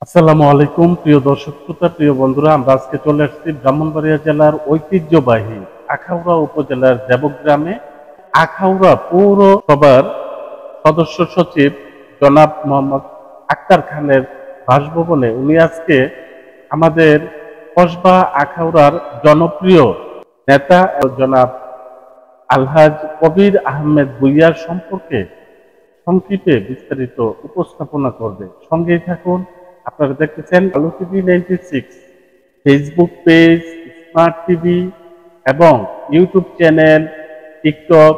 আসসালামু আলাইকুম প্রিয় দর্শক শ্রোতা, প্রিয় বন্ধুরা, আমরা আজকে চলে আসছি ব্রাহ্মণবাড়িয়া জেলার ঐতিহ্যবাহী আখাউড়া উপজেলার দেবগ্রামে। আখাউড়া পৌরসভার সদস্য সচিব জনাব মোহাম্মদ আক্তার খানের বাসভবনে উনি আজকে আমাদের কসবা আখাউড়ার জনপ্রিয় নেতা জনাব আলহাজ কবির আহমেদ ভূঁইয়ার সম্পর্কে সংক্ষেপে বিস্তারিত উপস্থাপনা করবে। সঙ্গেই থাকুন। আপনারা দেখতেছেন Alo TV 96 Facebook page, smart TV এবং YouTube channel, TikTok,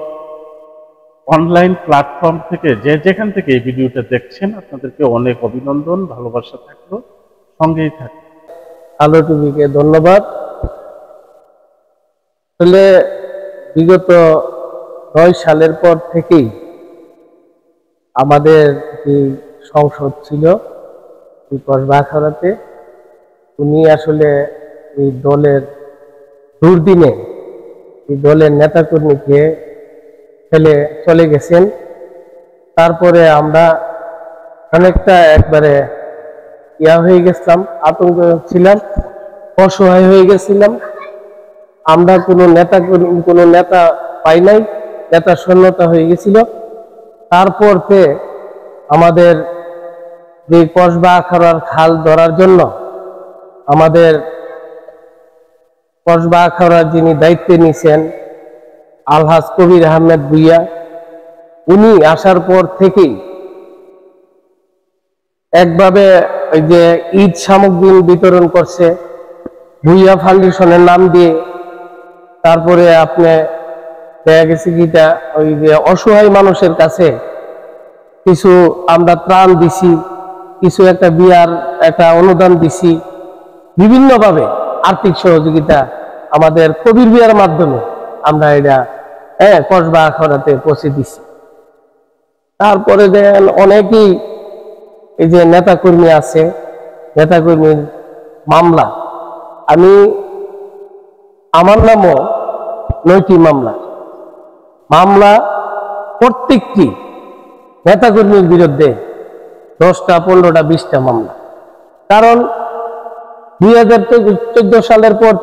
online platform থেকে যেখান থেকে এই ভিডিওটা দেখছেন আপনাদেরকে অনেক অভিনন্দন, ভালোবাসা থাকলো। সঙ্গেই থাকুন। আলো টিভিকে ধন্যবাদ। আসলে বিগত 9 সালের পর থেকেই আমাদের যে সংসদ ছিল কসবা আখাউড়াতে, উনি আসলে এই দলের দুর্দিনে এই দলের নেতাকর্মীকে ফেলে চলে গেছেন। তারপরে আমরা অনেকটা একবারে হয়ে গেছিলাম, আতঙ্ক ছিলাম, অসহায় হয়ে গেছিলাম। আমরা কোনো নেতা পাই নাই, নেতা শূন্যতা হয়ে গেছিল। তারপর আমাদের যে কসবা আখাউড়ার খাল ধরার জন্য আমাদের কসবা আখাউড়ার যিনি দায়িত্বে নিছেন আলহাজ কবির আহমেদ ভূঁইয়া, উনি আসার পর থেকেই একভাবে ওই যে ঈদ সামগ্রী বিতরণ করছে ভূঁইয়া ফাউন্ডেশনের নাম দিয়ে। তারপরে আপনি দেখা গেছে কিটা ওই যে অসহায় মানুষের কাছে কিছু আমরা ত্রাণ দিছি, কিছু একটা বিয়ার একটা অনুদান দিছি, বিভিন্নভাবে আর্থিক সহযোগিতা আমাদের কবির বিয়ার মাধ্যমে আমরা এটা কসবা আখাউড়াতে পৌঁছে দিছি। তারপরে দেখেন অনেকেই এই যে নেতাকর্মী আছে, নেতাকর্মীর মামলা, আমার নামও 9টি মামলা প্রত্যেকটি নেতাকর্মীর বিরুদ্ধে 10টা 15টা 20টা মামলা। কারণ 2014 সালের পর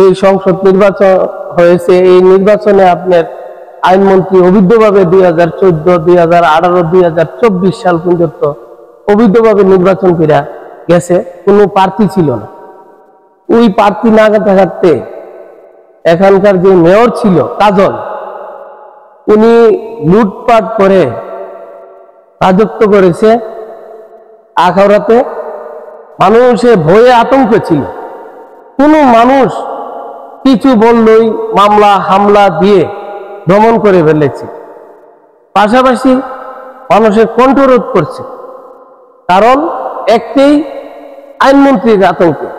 এই সংসদ নির্বাচন হয়েছে। এই নির্বাচনে আপনার আইনমন্ত্রী অবৈধভাবে 2014, 2018, 2024 সাল পর্যন্ত অবৈধভাবে নির্বাচন করে গেছে। কোনো প্রার্থী ছিল না। ওই প্রার্থী না থাকতে এখানকার যে মেয়র ছিল কাজল, উনি লুটপাট করে রাজত্ব করেছে আখাউড়াতে। মানুষের ভয়ে আতঙ্ক ছিল। কোনো মানুষ কিছু বললেই মামলা হামলা দিয়ে দমন করে ফেলেছে। পাশাপাশি মানুষের কণ্ঠরোধ করছে, কারণ একটাই আইনমন্ত্রীর আতঙ্কে।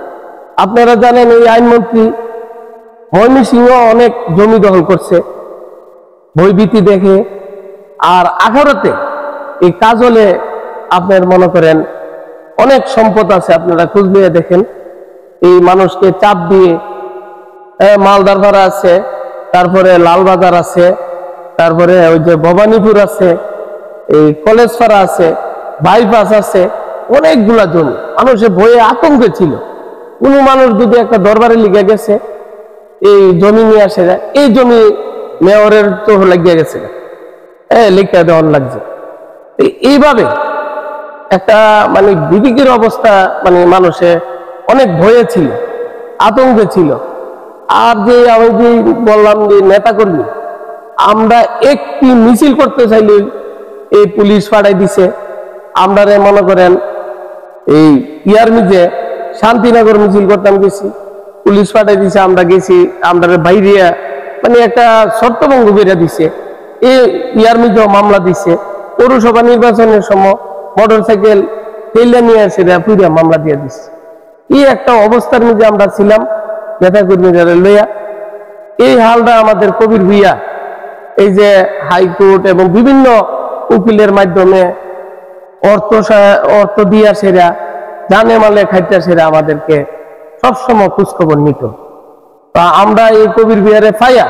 আপনারা জানেন এই আইনমন্ত্রী ময়মনসিংহ অনেক জমি দখল করছে ভয়ভীতি দেখে। আর আখাউড়াতে এই কাজলে আপনার মনে করেন অনেক সম্পদ আছে, আপনারা খোঁজ নিয়ে দেখেন। এই মানুষকে চাপ দিয়ে মালদার ভাড়া আছে, তারপরে লালবাজার আছে, তারপরে ওই যে ভবানীপুর আছে, এই কলেজ পাড়া আছে, বাইপাস আছে, অনেকগুলা জমি। মানুষের ভয়ে আতঙ্কে ছিল। কোনো মানুষ যদি একটা দরবারে লিখে গেছে এই জমি নিয়ে আসে যায়, এই জমি মেয়রের তো লাগিয়ে গেছে, লিখে দেওয়ার লাগছে। এইভাবে একটা মানে বিদিকের অবস্থা, মানে মানুষে অনেক ভয়ে ছিল, আতঙ্কে ছিল। আর যে আমি যে বললাম যে নেতাকর্মী, আমরা একটি মিছিল করতে চাইলে এই পুলিশ পাঠাই দিছে। আমরা মনে করেন এই ইয়ারমিজে শান্তিনগর মিছিল করতাম, গেছি, পুলিশ পাঠাই দিছে। আমরা গেছি, আমরা বাইরে মানে একটা শর্তভঙ্গ করে দিছে। এই ইয়ারমিজেও মামলা দিছে। পৌরসভা নির্বাচনের সময় মোটরসাইকেল টেলে নিয়ে এসে পুরা মামলা দিয়ে দিচ্ছে। এই একটা অবস্থার মধ্যে আমরা ছিলাম নেতাকর্মীরা লইয়া। এই হালটা আমাদের কবির ভূঁইয়া এই যে হাইকোর্ট এবং বিভিন্ন উকিলের মাধ্যমে অর্থ দিয়া সেরা জানে মালে খাইটা সেরা আমাদেরকে সবসময় খোঁজখবর নিত। তা আমরা এই কবির ভূঁইয়ারে পাইয়া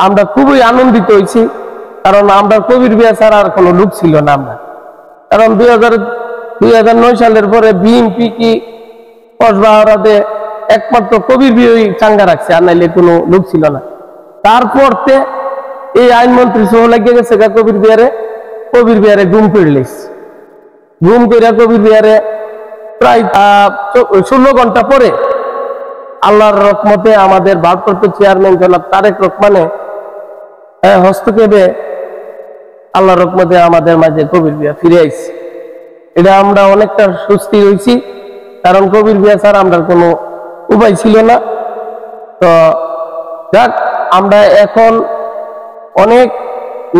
আমরা খুবই আনন্দিত হয়েছি, কারণ আমরা কবির বিয়া ছাড়া আর কোনো লোক ছিল না। আমরা কারণ 2009 সালের পরে বিএনপি কি কসবা আখাউড়াতে একমাত্র কবির বিরোধী চাঙ্গা রাখছে, আর নাইলে কোনো লোক ছিল না। তারপরতে এই আইনমন্ত্রী সহ লাগিয়ে গেছে কবির বিহারে গুম করে লেগেছে। গুম করে কবির বিহারে প্রায় 16 ঘন্টা পরে আল্লাহর রহমতে আমাদের ভারপ্রাপ্ত চেয়ারম্যান জনাব তারেক রহমানে হস্তক্ষেপে আল্লাহর রহমতে আমাদের মাঝে কবির বিয়া ফিরে আইছে। এটা আমরা অনেকটা স্বস্তি হয়েছি, কারণ কবির বিয়া ছাড়া আমরা কোনো উপায় ছিল না। তো যাক, আমরা এখন অনেক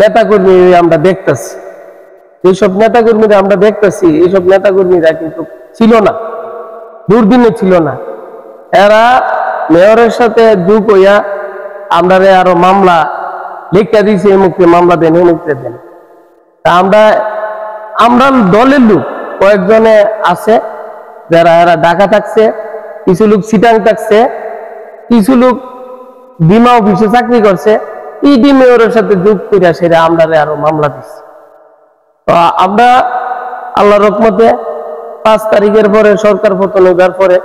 নেতাকর্মী আমরা দেখতেছি, এইসব নেতাকর্মীরা আমরা দেখতেছি, এইসব নেতাকর্মীরা কিন্তু ছিল না, দুর্দিনে ছিল না। এরা মেয়রের সাথে যোগ হইয়া আমরা আরো মামলা লিখতে দিয়েছি, এই মুখে মামলা দেন, এই মুখে দেন। তা আমরা দলের লোক কয়েকজনে আছে যারা এরা ঢাকা থাকছে, কিছু লোক চিটাং থাকছে, কিছু লোক বিমা অফিসে চাকরি করছে, ইডি মেয়রের সাথে যোগ করে সেটা আমরা আরো মামলা দিচ্ছি। তো আমরা আল্লাহর রহমতে 5 তারিখের পরে সরকার পতন হইবার পরে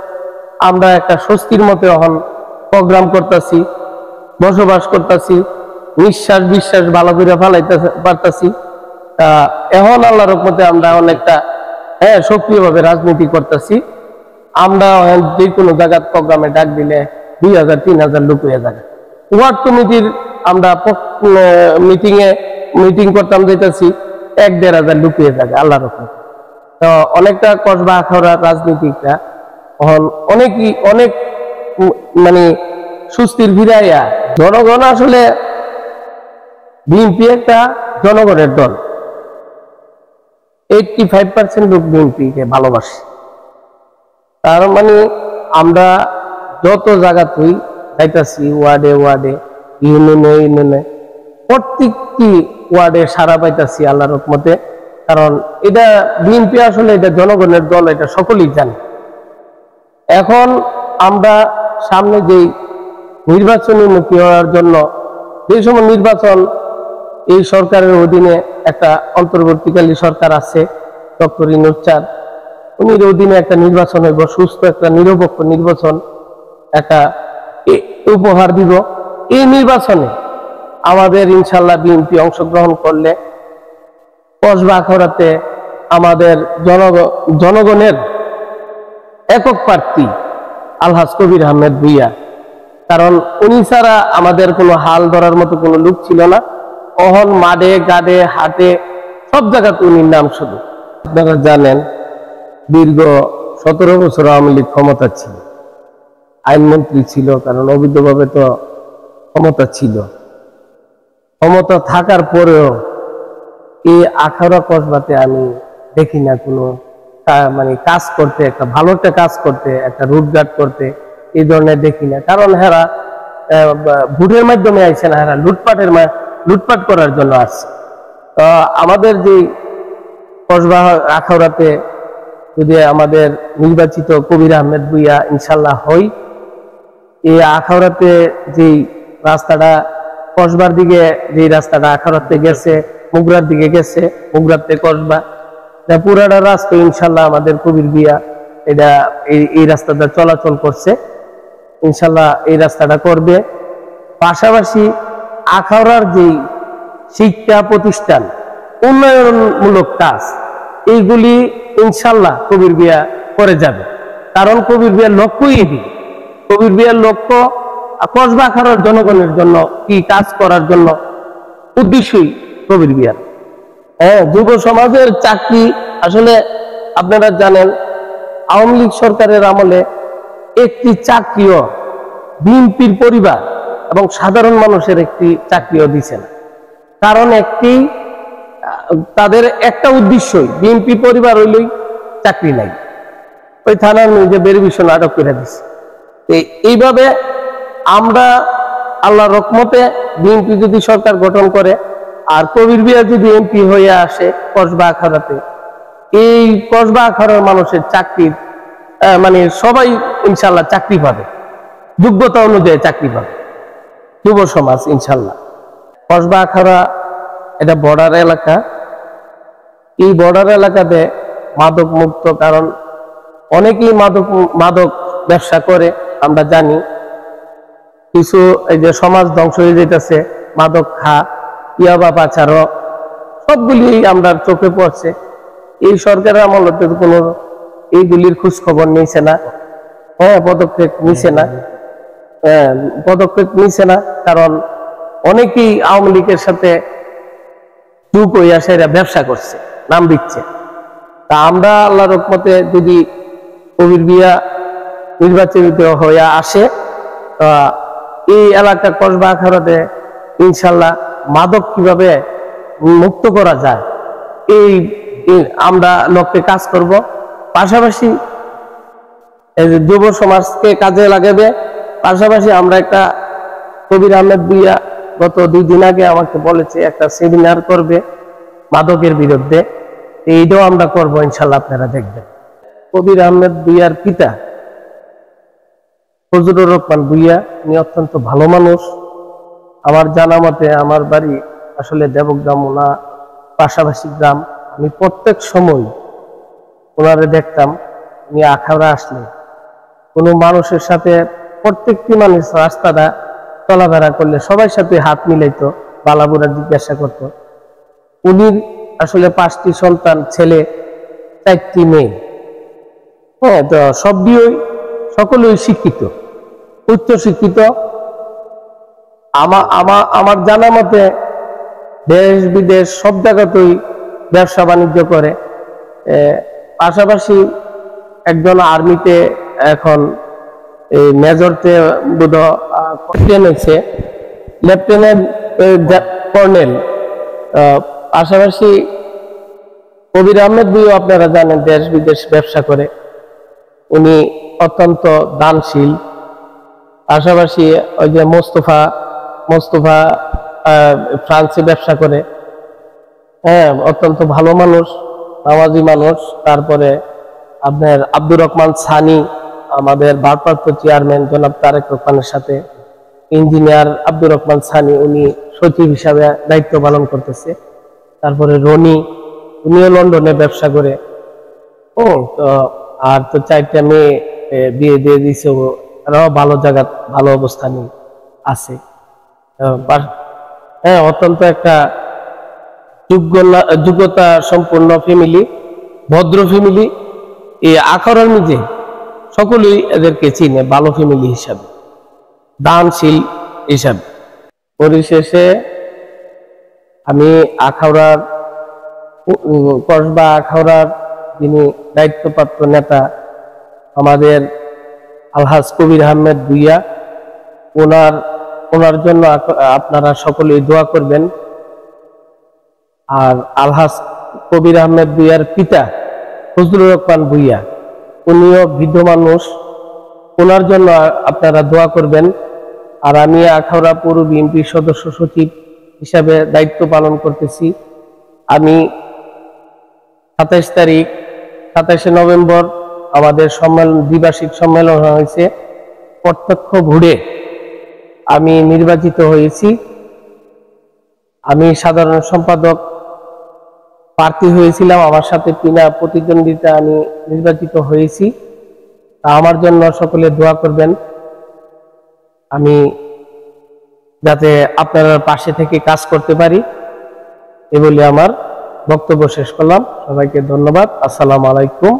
আমরা একটা স্বস্তির মতো এখন প্রোগ্রাম করতেছি, বসবাস করতেছি, নিঃশ্বাস বিশ্বাস ভালো করে ফালাইতে পারতাছি। এখন আল্লাহর রহমতে আমরা অনেকটা সক্রিয়ভাবে রাজনীতি করতেছি। আমরা যে কোনো জায়গার প্রোগ্রামে ডাক দিলে 2000-3000 লোক হয়ে যাবে। ওয়ার্ড কমিটির আমরা মিটিং করতাম, যেতেছি 1-1500 লোক হয়ে যাবে আল্লাহর রহমতে। তো অনেকটা কসবা আখাউড়া রাজনীতিটা অনেক মানে সুস্থির ফিরাইয়া। জনগণ আসলে বিএনপি একটা জনগণের দল, 85% লোক বিএনপিকে ভালোবাসে। তার মানে আমরা যত জায়গাতেই যাইতাছি, ওয়ার্ডে ইউনিয়নে প্রত্যেকটি ওয়ার্ডে সারা পাইতাছি আল্লাহর রহমতে। কারণ এটা বিএনপি আসলে এটা জনগণের দল, এটা সকলেই জানে। এখন আমরা সামনে যেই নির্বাচনীমুখী হওয়ার জন্য যে সময় নির্বাচন, এই সরকারের অধীনে একটা অন্তর্বর্তীকালী সরকার আছে, ডক্টর ইউনূস স্যার, উনির অধীনে একটা নির্বাচন হইব, সুস্থ একটা নিরপেক্ষ নির্বাচন একটা উপহার দিব। এই নির্বাচনে আমাদের ইনশাল্লাহ বিএনপি অংশগ্রহণ করলে কসবা আখাউড়াতে আমাদের জনগণের একক প্রার্থী আলহাজ কবির আহমেদ ভূঁইয়া। কারণ উনি ছাড়া আমাদের কোনো হাল ধরার মতো কোনো লোক ছিল না। অহন মাঠে ঘাটে হাটে সব জায়গাতে উনির নাম শুধু। আপনারা জানেন দীর্ঘ 17 বছর আওয়ামী লীগ ক্ষমতা ছিল, আইনমন্ত্রী ছিল, কারণ অবৈধভাবে তো ক্ষমতা ছিল। ক্ষমতা থাকার পরেও এই আখাউড়া কসবাতে আমি দেখি না কোনো মানে কাজ করতে, একটা ভালো একটা কাজ করতে, একটা রুটঘাট করতে, এই ধরনের দেখি না। কারণ হেরা ভোটের মাধ্যমে আইছে না, হেরা লুটপাট করার জন্য আসছে। তো আমাদের যে কসবা আখাউড়াতে যদি আমাদের নির্বাচিত কবির আহমেদ ভূঁইয়া ইনশাল্লাহ হয়, এই আখাউড়াতে যেই রাস্তাটা কসবার দিকে, যেই রাস্তাটা আখাউড়াতে গেছে, মুগরার দিকে গেছে, মুগরাতে কসবা, পুরাটা রাস্তা ইনশাল্লাহ আমাদের কবির ভূঁইয়া এটা এই রাস্তাটা চলাচল করছে, ইনশাল্লাহ এই রাস্তাটা করবে। পাশাপাশি আখাউড়ার যে শিক্ষা প্রতিষ্ঠান, উন্নয়নমূলক কাজ, এইগুলি ইনশাল্লাহ কবির ভূঁইয়া করে যাবে। কারণ কবির ভূঁইয়ার লক্ষ্যই এটি, কবির ভূঁইয়ার লক্ষ্য কসবা আখাউড়ার জনগণের জন্য কি কাজ করার জন্য উদ্দেশ্যই কবির ভূঁইয়ার। যুব সমাজের চাকরি, আসলে আপনারা জানেন আওয়ামী লীগ সরকারের আমলে একটি চাকরিও বিএনপির পরিবার এবং সাধারণ মানুষের একটি চাকরিও দিচ্ছে না। কারণ তাদের একটা উদ্দেশ্যই, বিএনপি পরিবার হইলেই চাকরি নাই, ওই থানার নিজে বেরিভিশন আটক করে দিচ্ছে। এইভাবে আমরা আল্লাহর রহমতে বিএনপি যদি সরকার গঠন করে আর কবির ভূঁইয়া যদি এমপি হয়ে আসে কসবা আখাউড়াতে, এই কসবা আখাউড়ার মানুষের চাকরির মানে সবাই ইনশাল্লাহ চাকরি পাবে, যোগ্যতা অনুযায়ী চাকরি পাবে যুব সমাজ ইনশাল্লাহ। কসবা আখাউড়া এটা বর্ডার এলাকা, এই বর্ডার এলাকাতে মাদক মুক্ত, কারণ অনেকেই মাদক ব্যবসা করে, আমরা জানি। কিছু এই যে সমাজ ধ্বংস হয়ে যেতেছে, মাদক খা, ইয়াবা পাচারও, সবগুলি আমরা চোখে পড়ছে। এই সরকারের আমলতে কোনো এইগুলির খোঁজ খবর নিছে না, পদক্ষেপ নিছে না, কারণ অনেকেই আওয়ামী লীগের সাথে চুপ হইয়া সেরা ব্যবসা করছে, নাম দিচ্ছে। তা আমরা আল্লাহর রহমতে যদি কবির বিয়া নির্বাচিত হইয়া আসে, এই এলাকা কসবা আখাউড়াতে ইনশাল্লাহ মাদক কিভাবে মুক্ত করা যায় এই আমরা লক্ষ্যে কাজ করব। পাশাপাশি যুব সমাজকে কাজে লাগাবে। পাশাপাশি আমরা একটা কবির আহমেদ ভূঁইয়া গত 2 দিন আগে আমাকে বলেছে একটা সেমিনার করবে মাদকের বিরুদ্ধে, এইটাও আমরা করবো ইনশাল্লাহ, আপনারা দেখবেন। কবির আহমেদ ভূঁইয়ার পিতা ফজলুর রহমান ভূঁইয়া, উনি অত্যন্ত ভালো মানুষ। আমার জানা মতে আমার বাড়ি আসলে দেবগ্রাম, ওনা পাশাপাশি গ্রাম। আমি প্রত্যেক সময় ওনারে দেখতাম, উনি আখাউড়া আসলে কোনো মানুষের সাথে, প্রত্যেকটি মানুষ রাস্তাটা চলাফেরা করলে সবার সাথে হাত মিলাইতো, বালাবুরা জিজ্ঞাসা করত। উনি আসলে 5টি সন্তান, ছেলে 4টি মেয়ে, তো সকলেই শিক্ষিত, উচ্চ শিক্ষিত। আমার জানা মতে দেশ বিদেশ সব জায়গাতেই ব্যবসা বাণিজ্য করে। পাশাপাশি একজন আর্মিতে এখন এই মেজরতে বোধহয় হয়েছে, লেফটেন্যান্ট কর্নেল। পাশাপাশি কবির আহমেদ ভূঁইয়া আপনারা জানেন দেশ বিদেশ ব্যবসা করে, উনি অত্যন্ত দানশীল। পাশাপাশি ওই যে মোস্তফা ফ্রান্সে ব্যবসা করে, অত্যন্ত ভালো মানুষ, নামাজি মানুষ। তারপরে আপনার আব্দুর রহমান সানি, আমাদের ভারপ্রাপ্ত চেয়ারম্যান জনাব তারেক রহমানের সাথে ইঞ্জিনিয়ার আব্দুর রহমান সানি, উনি সচিব হিসাবে দায়িত্ব পালন করতেছে। তারপরে রনি, উনিও লন্ডনে ব্যবসা করে। তো আর তো 4টা মেয়ে বিয়ে দিয়ে দিয়েছে, ওরাও ভালো জায়গা, ভালো অবস্থানে আছে। অত্যন্ত একটা যোগ্যতা সম্পন্ন ফ্যামিলি, ভদ্র ফ্যামিলি। এই আখাউড়ার নিজে সকলেই এদেরকে চিনে ভালো ফ্যামিলি হিসাবে, দানশীল হিসাবে। পরিশেষে আমি আখাউড়ার, কসবা আখাউড়ার যিনি দায়িত্বপ্রাপ্ত নেতা আমাদের আলহাজ কবির আহমেদ ভূঁইয়া, ওনার জন্য আপনারা সকলেই দোয়া করবেন। আর আলহাজ কবির আহমেদ ভূঁইয়ার পিতা ফজলুর রহমান ভূঁইয়া, উনিও বৃদ্ধ মানুষ, ওনার জন্য আপনারা দোয়া করবেন। আর আমি আখাউড়া পৌর বিএনপির সদস্য সচিব হিসাবে দায়িত্ব পালন করতেছি। আমি 27 নভেম্বর আমাদের দ্বিবার্ষিক সম্মেলন হয়েছে, প্রত্যক্ষ ভোটে আমি নির্বাচিত হয়েছি। আমি সাধারণ সম্পাদক প্রার্থী হয়েছিলাম, আমার সাথে বিনা প্রতিদ্বন্দ্বিতা আমি নির্বাচিত হয়েছি। আমার জন্য সকলে দোয়া করবেন, আমি যাতে আপনারা পাশে থেকে কাজ করতে পারি। এ বলে আমার বক্তব্য শেষ করলাম। সবাইকে ধন্যবাদ। আসসালামু আলাইকুম।